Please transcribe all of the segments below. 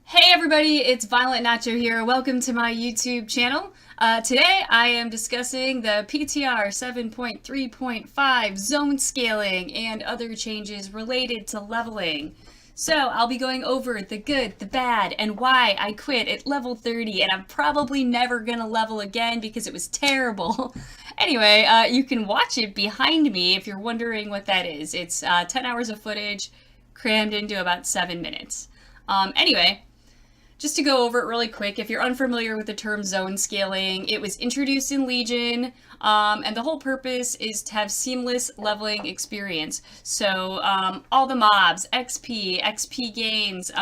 Hey everybody, it's Violet Nacho here. Welcome to my YouTube channel. Today I am discussing the PTR 7.3.5 zone scaling and other changes related to leveling. So I'll be going over the good, the bad, and why I quit at level 30 and I'm probably never gonna level again because it was terrible. Anyway, you can watch it behind me if you're wondering what that is. It's 10 hours of footage crammed into about 7 minutes. Anyway, just to go over it really quick, if you're unfamiliar with the term zone scaling, it was introduced in Legion, and the whole purpose is to have seamless leveling experience. So all the mobs, XP gains,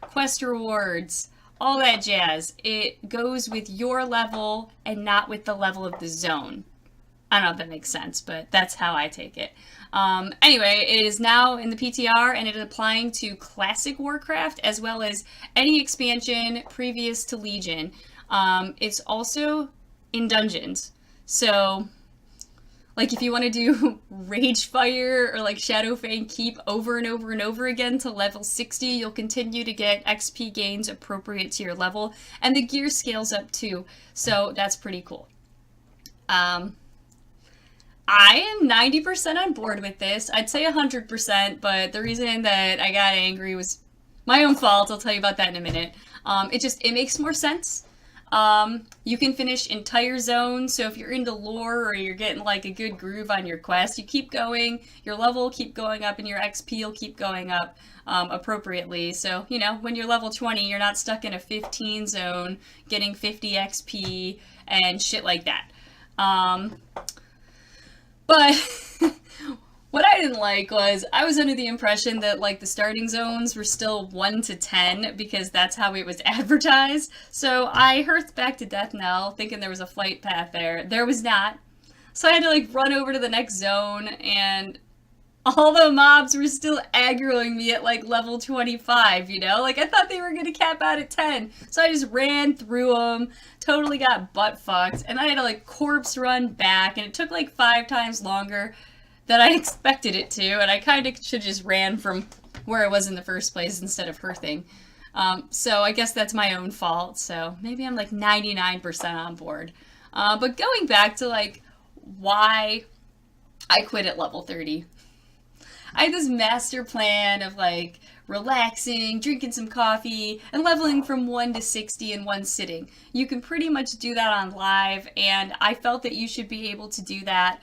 quest rewards, all that jazz, it goes with your level and not with the level of the zone. I don't know if that makes sense, but that's how I take it. Anyway, it is now in the PTR and it is applying to Classic Warcraft as well as any expansion previous to Legion. It's also in dungeons. So, like if you want to do Ragefire or like Shadowfang Keep over and over and over again to level 60, you'll continue to get XP gains appropriate to your level. And the gear scales up too, so that's pretty cool. I am 90% on board with this. I'd say 100%, but the reason that I got angry was my own fault. I'll tell you about that in a minute. It makes more sense. You can finish entire zones, so if you're into lore or you're getting like a good groove on your quest, you keep going, your level will keep going up, and your XP will keep going up appropriately. So, you know, when you're level 20, you're not stuck in a 15 zone getting 50 XP and shit like that. But what I didn't like was I was under the impression that like the starting zones were still 1 to 10 because that's how it was advertised. So I hearthed back to Death Knell thinking there was a flight path there. There was not. So I had to like run over to the next zone and all the mobs were still aggroing me at like level 25, you know? Like I thought they were going to cap out at 10. So I just ran through them, totally got butt fucked, and I had to like corpse run back, and it took like 5 times longer than I expected it to, and I kind of should just ran from where I was in the first place instead of hearthing. So I guess that's my own fault, so maybe I'm like 99% on board. But going back to like why I quit at level 30. I had this master plan of like relaxing, drinking some coffee, and leveling from 1 to 60 in one sitting. You can pretty much do that on live, and I felt that you should be able to do that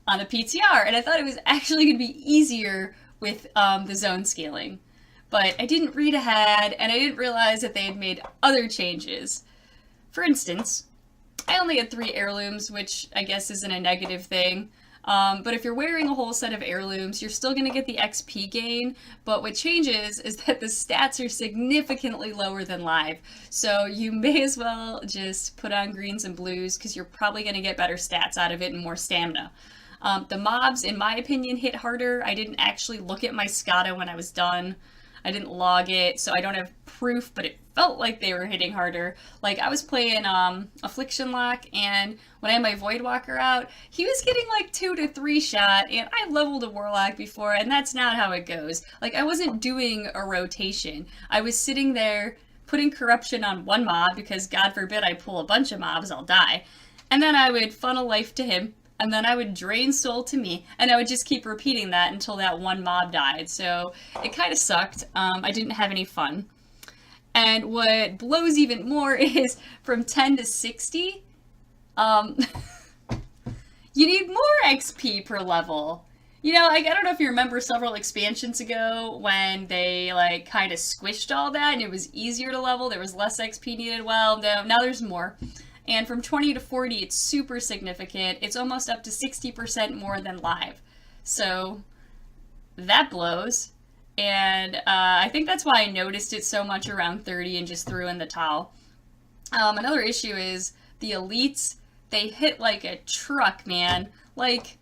on the PTR, and I thought it was actually going to be easier with the zone scaling. But I didn't read ahead, and I didn't realize that they had made other changes. For instance, I only had 3 heirlooms, which I guess isn't a negative thing. But if you're wearing a whole set of heirlooms, you're still going to get the XP gain, but what changes is that the stats are significantly lower than live. So you may as well just put on greens and blues because you're probably going to get better stats out of it and more stamina. The mobs, in my opinion, hit harder. I didn't actually look at my SCADA when I was done. I didn't log it, so I don't have proof, but it felt like they were hitting harder. Like, I was playing Affliction Lock, and when I had my Voidwalker out, he was getting like 2 to 3 shot, and I leveled a Warlock before, and that's not how it goes. Like, I wasn't doing a rotation. I was sitting there putting corruption on one mob, because God forbid I pull a bunch of mobs, I'll die. And then I would funnel life to him, and then I would drain soul to me, and I would just keep repeating that until that one mob died. So it kind of sucked. I didn't have any fun. And what blows even more is from 10 to 60, you need more XP per level. You know, I don't know if you remember several expansions ago when they like kind of squished all that and it was easier to level, there was less XP needed. Well, no, now there's more. And from 20 to 40, it's super significant. It's almost up to 60% more than live. So that blows. And I think that's why I noticed it so much around 30 and just threw in the towel. Another issue is the elites, they hit like a truck, man. Like,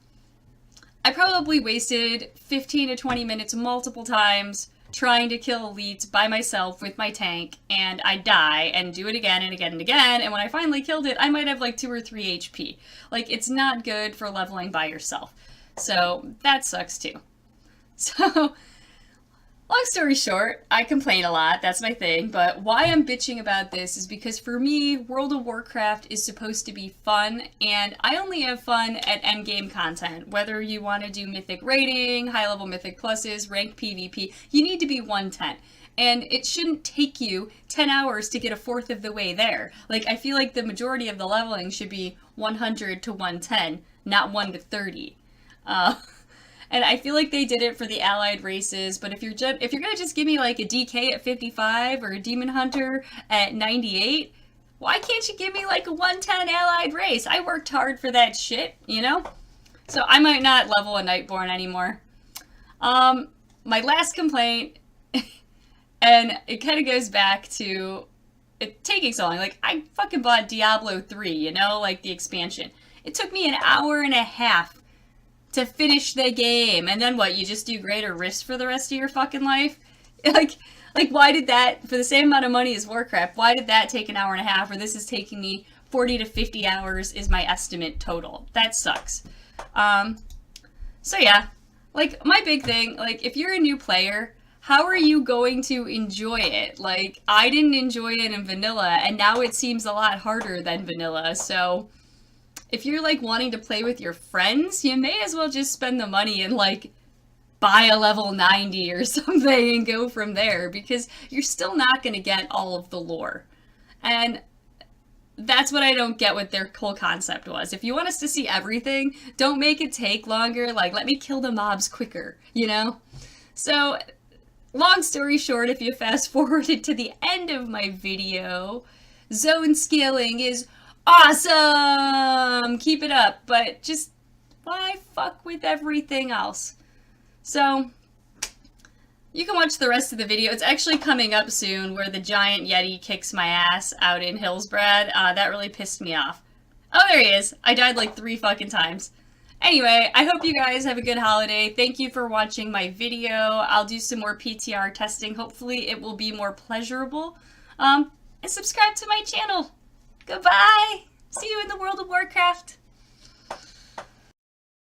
I probably wasted 15 to 20 minutes multiple times trying to kill elites by myself with my tank, and I die and do it again and again and again, and when I finally killed it, I might have like 2 or 3 HP. Like, it's not good for leveling by yourself. So, that sucks too. So, Long story short, I complain a lot, that's my thing, but why I'm bitching about this is because for me, World of Warcraft is supposed to be fun, and I only have fun at endgame content. Whether you want to do mythic raiding, high level mythic pluses, ranked PvP, you need to be 110. And it shouldn't take you 10 hours to get a fourth of the way there. Like, I feel like the majority of the leveling should be 100 to 110, not 1 to 30. And I feel like they did it for the allied races, but if you're gonna just give me like a DK at 55 or a Demon Hunter at 98, why can't you give me like a 110 allied race? I worked hard for that shit, you know? So I might not level a Nightborn anymore. My last complaint, and it kind of goes back to it taking so long. Like, I fucking bought Diablo 3, you know, like the expansion. It took me an hour and a half to finish the game, and then what, you just do greater risk for the rest of your fucking life? Like why did that, for the same amount of money as Warcraft, why did that take an hour and a half, or this is taking me 40 to 50 hours is my estimate total? That sucks. So yeah, like, my big thing, like, if you're a new player, how are you going to enjoy it? Like, I didn't enjoy it in vanilla, and now it seems a lot harder than vanilla, so if you're, like, wanting to play with your friends, you may as well just spend the money and, like, buy a level 90 or something and go from there, because you're still not going to get all of the lore. And that's what I don't get what their whole concept was. If you want us to see everything, don't make it take longer. Like, let me kill the mobs quicker, you know? So, long story short, if you fast forwarded to the end of my video, zone scaling is awesome! Keep it up, but just why fuck with everything else? So, you can watch the rest of the video. It's actually coming up soon where the giant Yeti kicks my ass out in Hillsbrad. That really pissed me off. Oh, there he is. I died like 3 fucking times. Anyway, I hope you guys have a good holiday. Thank you for watching my video. I'll do some more PTR testing. Hopefully it will be more pleasurable. And subscribe to my channel. Goodbye! See you in the World of Warcraft!